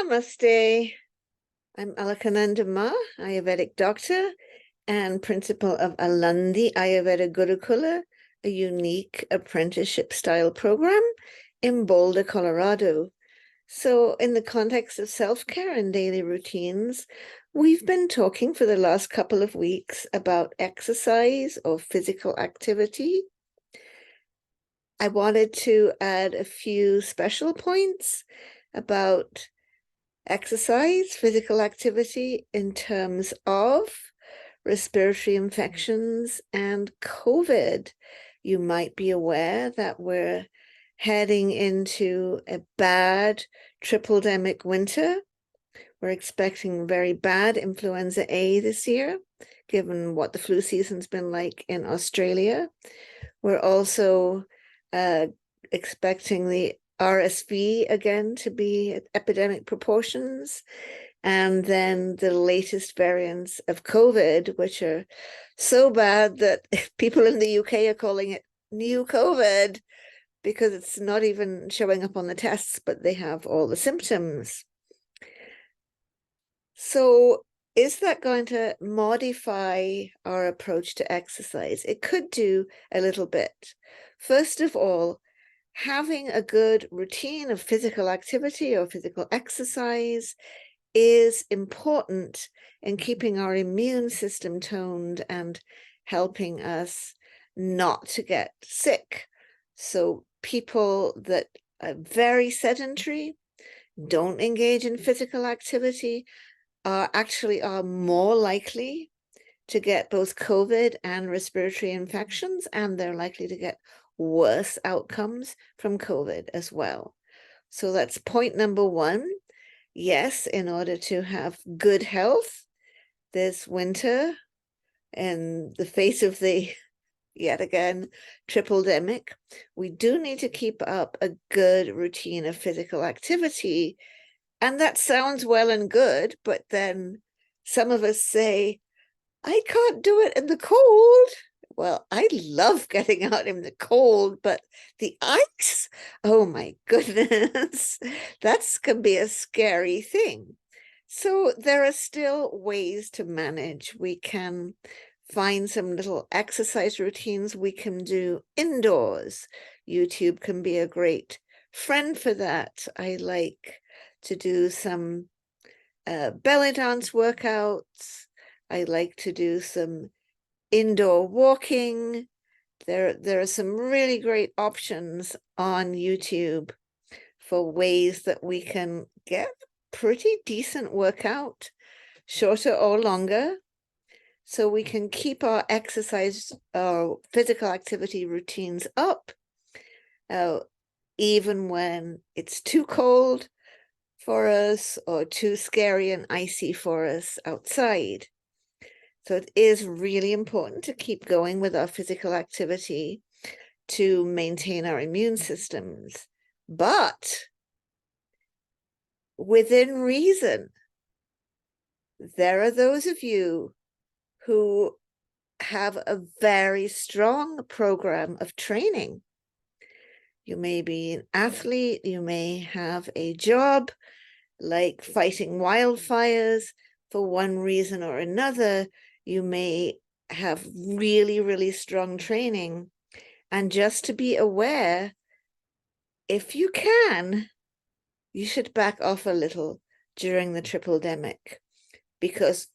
Namaste. I'm Alakananda Ma, Ayurvedic doctor and principal of Alandi Ayurveda Gurukula, a unique apprenticeship style program in Boulder, Colorado. So in the context of self-care and daily routines, we've been talking for the last couple of weeks about exercise or physical activity. I wanted to add a few special points about exercise, physical activity in terms of respiratory infections and COVID. You might be aware that we're heading into a bad tripledemic winter. We're expecting very bad influenza A this year, given what the flu season's been like in Australia. We're also expecting the RSV again to be at epidemic proportions, and then the latest variants of COVID, which are so bad that people in the UK are calling it new COVID because it's not even showing up on the tests, but they have all the symptoms. So is that going to modify our approach to exercise? It could do a little bit. First of all, having a good routine of physical activity or physical exercise is important in keeping our immune system toned and helping us not to get sick. So people that are very sedentary, don't engage in physical activity, are more likely to get both COVID and respiratory infections, and they're likely to get worse outcomes from COVID as well. So that's point number one. Yes, in order to have good health this winter, in the face of the, yet again, tripledemic, we do need to keep up a good routine of physical activity. And that sounds well and good, but then some of us say, I can't do it in the cold. Well, I love getting out in the cold, but the ice, oh my goodness, that can be a scary thing. So there are still ways to manage. We can find some little exercise routines we can do indoors. YouTube can be a great friend for that. I like to do some belly dance workouts. I like to do some indoor walking. There are some really great options on YouTube for ways that we can get pretty decent workout, shorter or longer, so we can keep our exercise, our physical activity routines up, even when it's too cold for us or too scary and icy for us outside. So it is really important to keep going with our physical activity to maintain our immune systems, but within reason. There are those of you who have a very strong program of training. You may be an athlete, you may have a job like fighting wildfires. For one reason or another, you may have really, really strong training. And just to be aware, if you can, you should back off a little during the tripledemic, because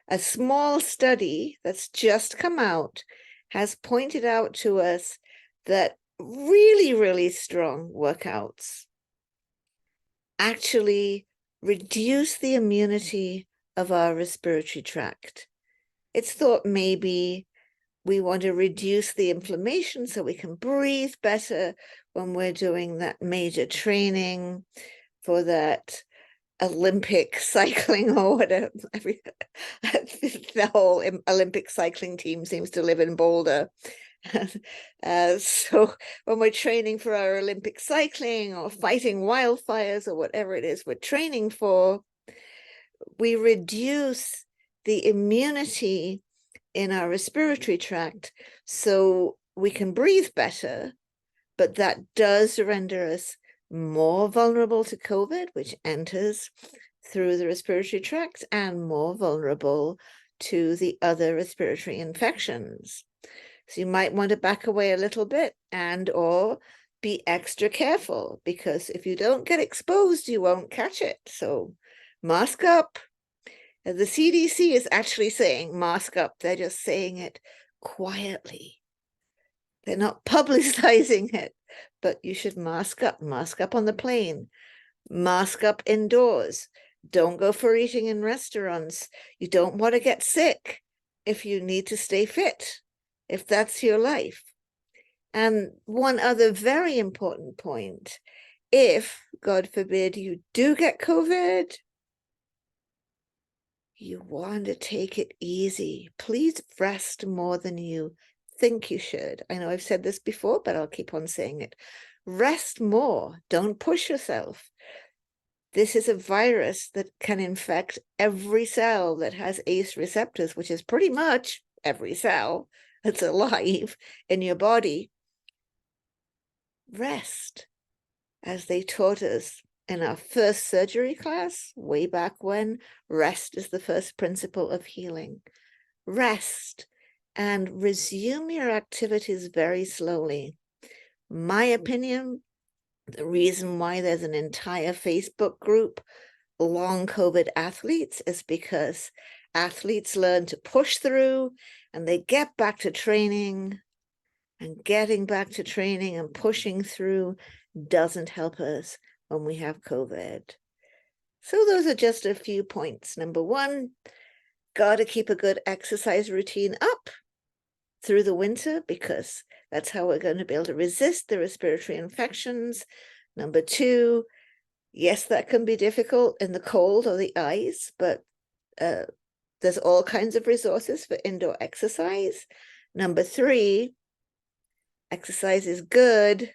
a small study that's just come out has pointed out to us that really, really strong workouts actually reduce the immunity of our respiratory tract. It's thought maybe we want to reduce the inflammation so we can breathe better when we're doing that major training for that Olympic cycling or whatever. The whole Olympic cycling team seems to live in Boulder. So when we're training for our Olympic cycling or fighting wildfires or whatever it is we're training for, we reduce the immunity in our respiratory tract so we can breathe better, but that does render us more vulnerable to COVID, which enters through the respiratory tract, and more vulnerable to the other respiratory infections. So you might want to back away a little bit and or be extra careful, because if you don't get exposed, you won't catch it. So mask up. The CDC is actually saying mask up. They're just saying it quietly. They're not publicizing it, but you should mask up on the plane, mask up indoors. Don't go for eating in restaurants. You don't want to get sick if you need to stay fit, if that's your life. And one other very important point, if, God forbid, you do get COVID, you want to take it easy. Please rest more than you think you should. I know I've said this before, but I'll keep on saying it. Rest more. Don't push yourself. This is a virus that can infect every cell that has ACE receptors, which is pretty much every cell that's alive in your body. Rest, as they taught us in our first surgery class way back when. Rest is the first principle of healing. Rest and resume your activities very slowly. My opinion, the reason why there's an entire Facebook group, Long COVID Athletes, is because athletes learn to push through and they get back to training, and getting back to training and pushing through doesn't help us when we have COVID. So those are just a few points. Number one, got to keep a good exercise routine up through the winter, because that's how we're going to be able to resist the respiratory infections. Number two, yes, that can be difficult in the cold or the ice, but there's all kinds of resources for indoor exercise. Number three, exercise is good.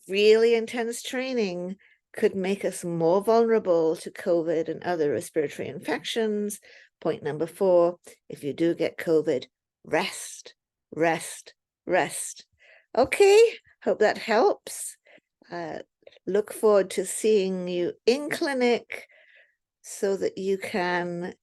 Really intense training could make us more vulnerable to COVID and other respiratory infections. Point number four, if you do get COVID, rest, rest, rest. Okay, hope that helps. Look forward to seeing you in clinic so that you can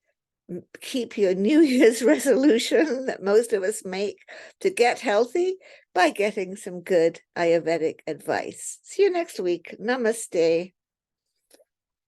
keep your New Year's resolution that most of us make to get healthy by getting some good Ayurvedic advice. See you next week. Namaste.